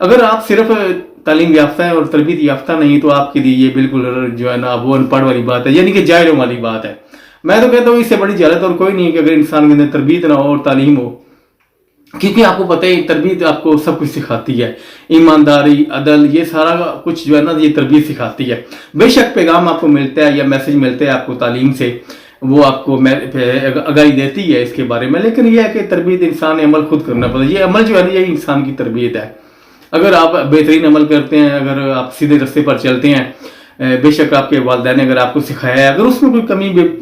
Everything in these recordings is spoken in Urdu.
اگر آپ صرف تعلیم یافتہ ہیں اور تربیت یافتہ نہیں تو آپ کے لیے یہ بالکل جو ہے نا وہ ان پڑھ والی بات ہے، یعنی کہ جاہلوں والی بات ہے۔ میں تو کہتا ہوں اس سے بڑی جہالت اور کوئی نہیں ہے کہ اگر انسان کے اندر تربیت نہ ہو اور تعلیم ہو، کیونکہ آپ کو پتہ ہے تربیت آپ کو سب کچھ سکھاتی ہے، ایمانداری، عدل، یہ سارا کچھ جو ہے نا یہ تربیت سکھاتی ہے۔ بے شک پیغام آپ کو ملتا ہے یا میسج ملتے ہیں آپ کو تعلیم سے، وہ آپ کو آگاہی دیتی ہے اس کے بارے میں، لیکن یہ ہے کہ تربیت انسان نے عمل خود کرنا پڑتا ہے۔ یہ عمل جو ہے نا یہی انسان کی تربیت ہے۔ اگر آپ بہترین عمل کرتے ہیں، اگر آپ سیدھے رستے پر چلتے ہیں، بے شک آپ کے والدین نے اگر آپ کو سکھایا ہے، اگر اس میں کوئی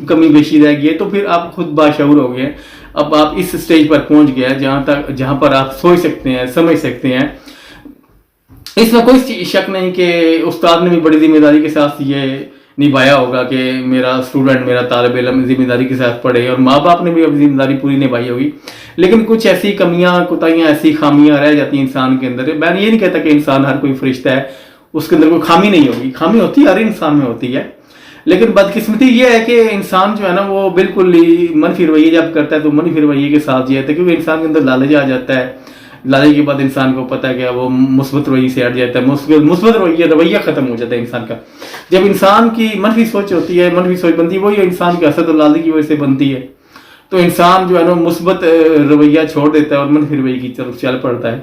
کمی بیشی رہ گئی ہے تو پھر آپ خود باشعور ہو گئے ہیں۔ اب آپ اس سٹیج پر پہنچ گئے ہیں جہاں پر آپ سوچ سکتے ہیں، سمجھ سکتے ہیں۔ اس میں کوئی شک نہیں کہ استاد نے بھی بڑی ذمہ داری کے ساتھ یہ نبھایا ہوگا کہ میرا اسٹوڈنٹ، میرا طالب علم ذمہ داری کے ساتھ پڑھے، اور ماں باپ نے بھی اب ذمہ داری پوری نبھائی ہوگی، لیکن کچھ ایسی کمیاں، کوتاہیاں، ایسی خامیاں رہ جاتی ہیں انسان کے اندر۔ میں یہ نہیں کہتا کہ انسان ہر کوئی فرشتہ ہے، اس کے اندر کوئی خامی نہیں ہوگی، خامی ہوتی ہے، ہر انسان میں ہوتی ہے، لیکن بدقسمتی یہ ہے کہ انسان جو ہے نا وہ بالکل ہی منفی رویے جب کرتا ہے تو منفی رویے کے ساتھ یہ ہے، کیونکہ انسان کے اندر لالچ آ جاتا ہے۔ لالچ کے بعد انسان کو پتہ ہے کہ وہ مثبت رویے سے ہٹ جاتا ہے، مثبت رویہ ختم ہو جاتا ہے انسان کا۔ جب انسان کی منفی سوچ ہوتی ہے، منفی سوچ بنتی ہے، وہی انسان کی حسد اور لالچ کی وجہ سے بنتی ہے، تو انسان جو ہے نا مثبت رویہ چھوڑ دیتا ہے اور منفی رویے کی طرف چل پڑتا ہے۔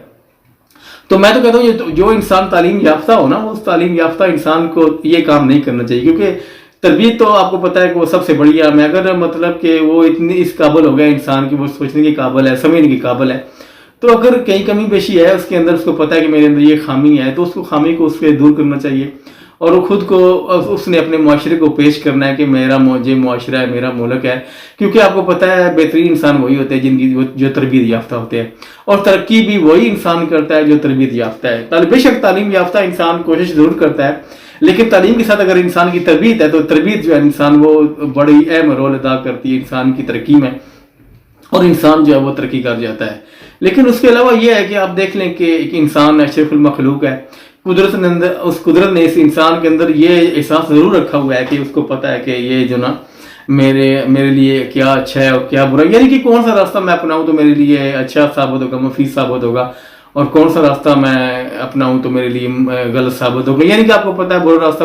تو میں تو کہتا ہوں جو انسان تعلیم یافتہ ہو نا، وہ اس تعلیم یافتہ انسان کو یہ کام نہیں کرنا چاہیے، کیونکہ تربیت تو آپ کو پتہ ہے کہ وہ سب سے بڑی ہے۔ اگر مطلب کہ وہ اتنی اس قابل ہو گیا انسان کی، وہ سوچنے کے قابل ہے، سمجھنے کے قابل ہے، تو اگر کہیں کمی بیشی ہے اس کے اندر، اس کو پتہ ہے کہ میرے اندر یہ خامی ہے، تو اس کو خامی کو اس سے دور کرنا چاہیے، اور وہ خود کو اس نے اپنے معاشرے کو پیش کرنا ہے کہ میرا یہ معاشرہ ہے، میرا ملک ہے، کیونکہ آپ کو پتہ ہے بہترین انسان وہی ہوتے ہیں جن کی جو تربیت یافتہ ہوتے ہیں، اور ترقی بھی وہی انسان کرتا ہے جو تربیت یافتہ ہے۔ بے شک تعلیم یافتہ انسان کوشش ضرور کرتا ہے، لیکن تعلیم کے ساتھ اگر انسان کی تربیت ہے تو تربیت جو ہے انسان وہ بڑی اہم رول ادا کرتی ہے انسان کی ترقی میں، اور انسان جو ہے وہ ترقی کر جاتا ہے۔ لیکن اس کے علاوہ یہ ہے کہ آپ دیکھ لیں کہ ایک انسان اشرف المخلوق ہے، قدرت نے اس انسان کے اندر یہ احساس ضرور رکھا ہوا ہے کہ اس کو پتہ ہے کہ یہ جو نا میرے لیے کیا اچھا ہے اور کیا برا ہے، یعنی کہ کون سا راستہ میں اپناؤں تو میرے لیے اچھا ثابت ہوگا، مفید ثابت ہوگا، اور کون سا راستہ میں اپناؤں تو میرے لیے غلط ثابت ہوگا۔ یعنی کہ آپ کو پتہ ہے برا راستہ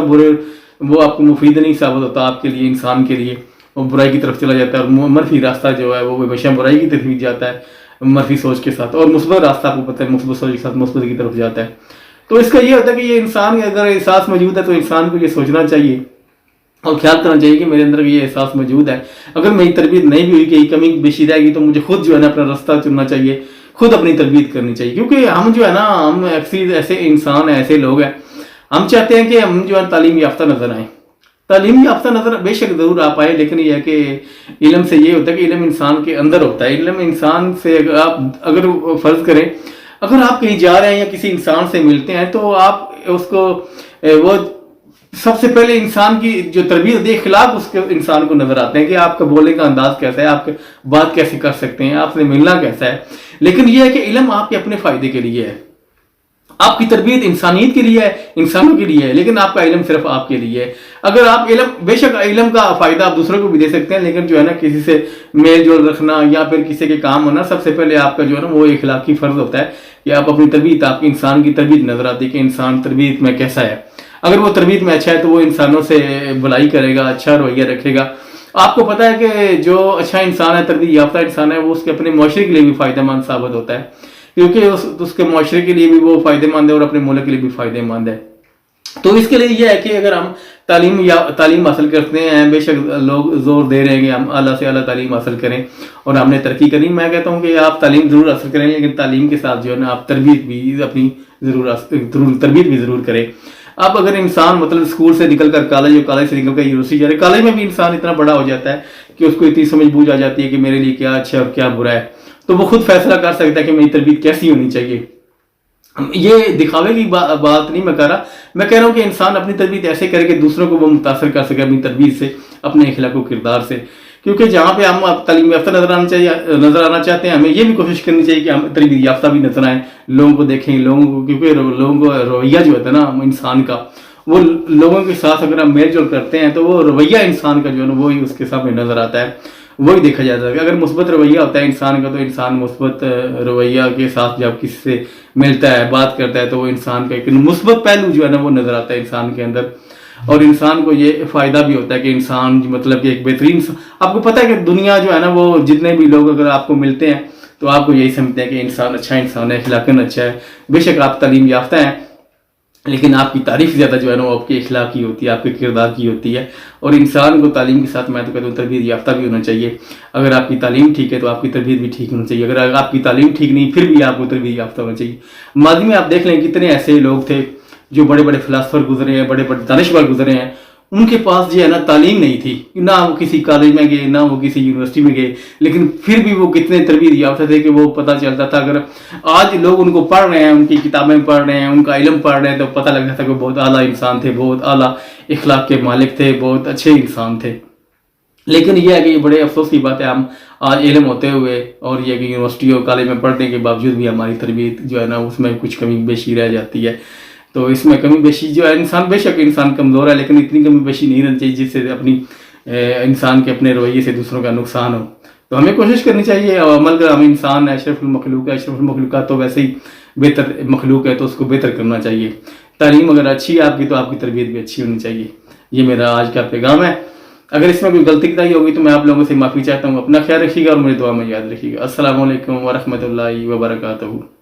وہ آپ کو مفید نہیں ثابت ہوتا آپ کے لیے، انسان کے لیے، وہ برائی کی طرف چلا جاتا ہے، اور منفی راستہ جو ہے وہ ہمیشہ برائی کی طرف جاتا ہے منفی سوچ کے ساتھ، اور مثبت راستہ آپ کو پتہ ہے مثبت سوچ کے ساتھ مثبت کی طرف جاتا ہے۔ تو اس کا یہ ہوتا ہے کہ یہ انسان کا اگر احساس موجود ہے تو انسان کو یہ سوچنا چاہیے اور خیال کرنا چاہیے کہ میرے اندر یہ احساس موجود ہے، اگر میری تربیت نہیں بھی ہوئی، کہ کمی بیشی رہ گی، تو مجھے خود جو ہے نا اپنا راستہ چننا چاہیے، خود اپنی تربیت کرنی چاہیے، کیونکہ ہم جو ہے نا ہم اکثر ایسے انسان ہیں، ایسے لوگ ہیں، ہم چاہتے ہیں کہ ہم جو ہے تعلیم یافتہ نظر آئیں، تعلیم یافتہ نظر بے شک ضرور آپ آئے، لیکن یہ ہے کہ علم سے یہ ہوتا ہے کہ علم انسان کے اندر ہوتا ہے۔ علم انسان سے اگر فرض کریں، اگر آپ کہیں جا رہے ہیں یا کسی انسان سے ملتے ہیں تو آپ اس کو وہ سب سے پہلے انسان کی جو تربیت ہوتی ہے، اخلاق اس کے انسان کو نظر آتے ہیں کہ آپ کا بولنے کا انداز کیسا ہے، آپ بات کیسے کر سکتے ہیں، آپ سے ملنا کیسا ہے۔ لیکن یہ ہے کہ علم آپ کے اپنے فائدے کے لیے ہے، آپ کی تربیت انسانیت کے لیے ہے، انسانوں کے لیے ہے، لیکن آپ کا علم صرف آپ کے لیے ہے۔ اگر آپ بے شک علم کا فائدہ آپ دوسروں کو بھی دے سکتے ہیں، لیکن جو ہے نا کسی سے میل جول رکھنا یا پھر کسی کے کام ہونا، سب سے پہلے آپ کا جو ہے نا وہ اخلاقی فرض ہوتا ہے کہ آپ اپنی تربیت، آپ کی انسان کی تربیت نظر آتی ہے کہ انسان تربیت میں کیسا ہے۔ اگر وہ تربیت میں اچھا ہے تو وہ انسانوں سے بھلائی کرے گا، اچھا رویہ رکھے گا۔ آپ کو پتہ ہے کہ جو اچھا انسان ہے، تربیت یافتہ انسان ہے، وہ اس کے اپنے معاشرے کے لیے بھی فائدہ مند ثابت ہوتا ہے، کیونکہ اس کے معاشرے کے لیے بھی وہ فائدہ مند ہے اور اپنے ملک کے لیے بھی فائدہ مند ہے۔ تو اس کے لیے یہ ہے کہ اگر ہم تعلیم حاصل کرتے ہیں، بے شک لوگ زور دے رہے ہیں کہ ہم اعلیٰ سے اعلیٰ تعلیم حاصل کریں اور ہم نے ترقی کرنی، میں کہتا ہوں کہ آپ تعلیم ضرور حاصل کریں، لیکن تعلیم کے ساتھ جو ہے نا آپ تربیت بھی اپنی تربیت بھی ضرور کریں۔ اب اگر انسان مطلب اسکول سے نکل کر کالج، اور کالج سے نکل کر یونیورسٹی جا رہے، کالج میں بھی انسان اتنا بڑا ہو جاتا ہے کہ اس کو اتنی سمجھ بوجھ آ جاتی ہے کہ میرے لیے کیا اچھا اور کیا برا ہے، تو وہ خود فیصلہ کر سکتا ہے کہ میری تربیت کیسی ہونی چاہیے۔ یہ دکھاوے کی بات نہیں میں کہہ رہا، میں کہہ رہا ہوں کہ انسان اپنی تربیت ایسے کرے کہ دوسروں کو وہ متاثر کر سکے اپنی تربیت سے، اپنے اخلاق و کردار سے، کیونکہ جہاں پہ ہم تعلیم یافتہ نظر آنا چاہتے ہیں، ہمیں یہ بھی کوشش کرنی چاہیے کہ ہم تربیت یافتہ بھی نظر آئیں، لوگوں کو دیکھیں، کیونکہ لوگوں کو رویہ جو ہوتا ہے نا انسان کا، وہ لوگوں کے ساتھ اگر ہم میل جول کرتے ہیں تو وہ رویہ انسان کا جو ہے نا وہی اس کے سامنے نظر آتا ہے، وہی دیکھا جاتا ہے۔ اگر مثبت رویہ ہوتا ہے انسان کا تو انسان مثبت رویہ کے ساتھ جب کسی سے ملتا ہے، بات کرتا ہے، تو وہ انسان کا ایک مثبت پہلو جو ہے نا وہ نظر آتا ہے انسان کے اندر، اور انسان کو یہ فائدہ بھی ہوتا ہے کہ انسان مطلب کہ ایک بہترین، آپ کو پتہ ہے کہ دنیا جو ہے نا وہ جتنے بھی لوگ اگر آپ کو ملتے ہیں تو آپ کو یہی سمجھتے ہیں کہ انسان اچھا انسان ہے، اخلاقاً اچھا ہے، بے شک آپ تعلیم یافتہ ہیں، لیکن آپ کی تعریف زیادہ جو ہے نا وہ آپ کے اخلاق کی ہوتی ہے، آپ کے کردار کی ہوتی ہے، اور انسان کو تعلیم کے ساتھ میں تو کہتا ہوں تربیت یافتہ بھی ہونا چاہیے۔ اگر آپ کی تعلیم ٹھیک ہے تو آپ کی تربیت بھی ٹھیک ہونا چاہیے، اگر آپ کی تعلیم ٹھیک نہیں پھر بھی آپ کو تربیت یافتہ ہونا چاہیے۔ ماضی میں آپ دیکھ لیں کتنے ایسے لوگ تھے جو بڑے بڑے فلاسفر گزرے ہیں، بڑے بڑے دانشور گزرے ہیں، ان کے پاس جو ہے نا تعلیم نہیں تھی، نہ وہ کسی کالج میں گئے، نہ وہ کسی یونیورسٹی میں گئے، لیکن پھر بھی وہ کتنے تربیت یافتہ تھے کہ وہ پتہ چلتا تھا، اگر آج لوگ ان کو پڑھ رہے ہیں، ان کی کتابیں پڑھ رہے ہیں، ان کا علم پڑھ رہے ہیں، تو پتہ لگتا تھا کہ بہت اعلیٰ انسان تھے، بہت اعلیٰ اخلاق کے مالک تھے، بہت اچھے انسان تھے۔ لیکن یہ ہے کہ یہ بڑے افسوس کی بات ہے، ہم آج علم ہوتے ہوئے اور یہ کہ یونیورسٹی اور کالج میں پڑھنے کے باوجود بھی ہماری تربیت جو ہے نا اس میں کچھ کمی بیشی رہ جاتی ہے۔ تو اس میں کمی بیشی جو ہے انسان، بے شک انسان کمزور ہے، لیکن اتنی کمی بیشی نہیں رہنی چاہیے جس سے اپنی انسان کے اپنے رویے سے دوسروں کا نقصان ہو۔ تو ہمیں کوشش کرنی چاہیے اور عمل کر، ہم انسان اشرف المخلوق ہے، اشرف المخلوقات تو ویسے ہی بہتر مخلوق ہے، تو اس کو بہتر کرنا چاہیے۔ تعلیم اگر اچھی ہے آپ کی تو آپ کی تربیت بھی اچھی ہونی چاہیے۔ یہ میرا آج کا پیغام ہے۔ اگر اس میں کوئی غلطی کتائی ہوگی تو میں آپ لوگوں سے معافی چاہتا ہوں۔ اپنا خیال رکھیے گا اور میرے دعا میں یاد رکھیے گا۔ السلام علیکم ورحمۃ اللہ وبرکاتہ۔